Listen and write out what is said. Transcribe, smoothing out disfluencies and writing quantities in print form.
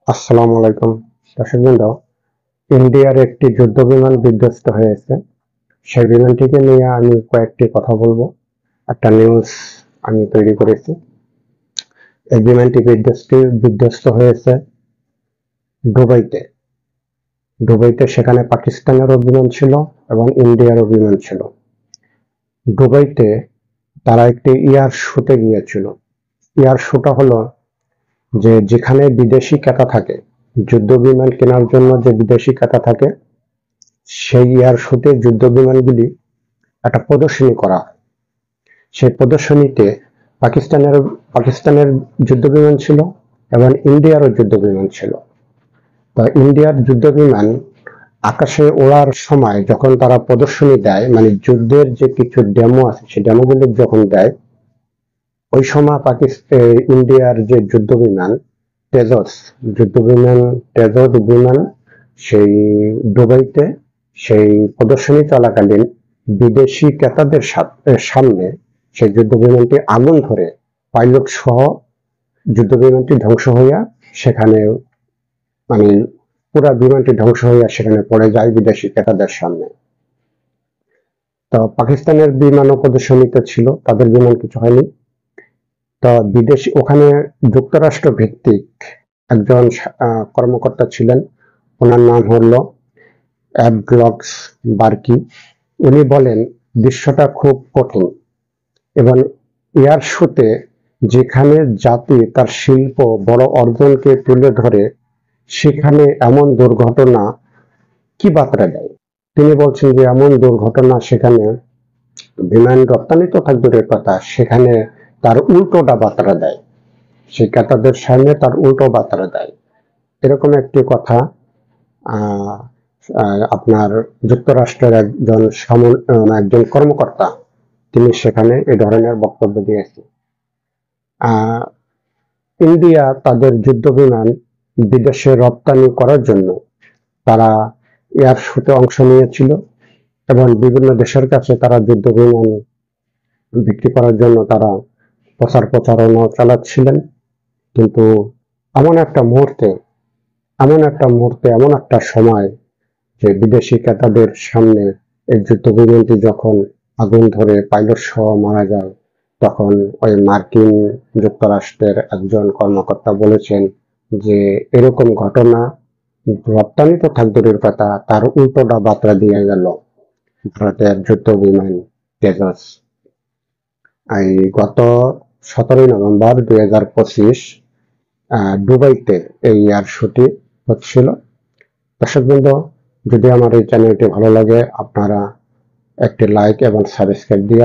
আসসালামু আলাইকুম দর্শকবৃন্দ। ইন্ডিয়ার একটি যুদ্ধ বিমান বিধ্বস্ত হয়েছে। সেই বিমানটিকে নিয়ে আমি কয়েকটি কথা বলবো। একটা নিউজ আমি তৈরি করেছি। এই বিমানটি বিধ্বস্ত হয়েছে দুবাইতে। সেখানে পাকিস্তানেরও বিমান ছিল এবং ইন্ডিয়ারও বিমান ছিল। দুবাইতে তারা একটি এয়ার শোতে গিয়েছিল। এয়ার শোটা হলো যে যেখানে বিদেশি ক্রেতা থাকে, যুদ্ধ বিমান কেনার জন্য যে বিদেশি ক্রেতা থাকে, সেই এয়ার শোতে যুদ্ধ বিমানগুলি একটা প্রদর্শনী করা হয়। সেই প্রদর্শনীতে পাকিস্তানের পাকিস্তানের যুদ্ধ বিমান ছিল এবং ইন্ডিয়ারও যুদ্ধ বিমান ছিল। তো ইন্ডিয়ার যুদ্ধ বিমান আকাশে ওড়ার সময় যখন তারা প্রদর্শনী দেয়, মানে যুদ্ধের যে কিছু ডেমো আছে সেই ডেমোগুলো যখন দেয়, ওই সময় ইন্ডিয়ার যে যুদ্ধ বিমান তেজস বিমান সেই দুবাইতে সেই প্রদর্শনী চলাকালীন বিদেশি ক্রেতাদের সামনে সেই যুদ্ধ বিমানটি আগুন ধরে পাইলট সহ যুদ্ধ বিমানটি ধ্বংস হইয়া সেখানে, মানে পুরা বিমানটি ধ্বংস হইয়া সেখানে পড়ে যায় বিদেশি ক্রেতাদের সামনে। তো পাকিস্তানের বিমানও প্রদর্শনীতে ছিল, তাদের বিমান কিছু হয়নি। তো বিদেশি ওখানে যুক্তরাষ্ট্র ভিত্তিক একজন কর্মকর্তা ছিলেন, ওনার নাম হলো অ্যাডলক্স বার্কি। উনি বলেন দৃশ্যটা খুব কঠিন এবং এয়ার শোতে যেখানে জাতি তার শিল্প বড় অর্জনকে তুলে ধরে, সেখানে এমন দুর্ঘটনা কি বার্তা দেয়। তিনি বলছেন যে এমন দুর্ঘটনা সেখানে বিমান রপ্তানি তো থাক দূরের কথা, সেখানে তার উল্টোটা বার্তা দেয়, সেই ক্রেতাদের সামনে তার উল্টো বার্তা দেয়। এরকম একটি কথা আপনার যুক্তরাষ্ট্রের একজন কর্মকর্তা তিনি সেখানে এই ধরনের বক্তব্য দিয়েছেন। ইন্ডিয়া তাদের যুদ্ধ বিমান বিদেশে রপ্তানি করার জন্য তারা এয়ার শোতে অংশ নিয়েছিল এবং বিভিন্ন দেশের কাছে তারা যুদ্ধ বিমান বিক্রি করার জন্য তারা প্রচারণা চালাচ্ছিলেন। কিন্তু এমন একটা মুহূর্তে এমন একটা সময় যে বিদেশি ক্রেতাদের সামনে এই যুদ্ধ বিমানটি যখন আগুন ধরে পাইলট সহ মারা যায়, তখন ওই মার্কিন যুক্তরাষ্ট্রের একজন কর্মকর্তা বলেছেন যে এরকম ঘটনা রপ্তানি তো থাক দূরের কথা, তার উল্টোটা বার্তা দিয়ে গেল ভারতের যুদ্ধ বিমান তেজস। এই গত 17 নভেম্বর 2025 দুবাইতে এই এয়ার শোটি হচ্ছিল। দর্শকবৃন্দ, যদি আমার এই চ্যানেলটি ভালো লাগে আপনারা একটি লাইক এবং সাবস্ক্রাইব দিয়ে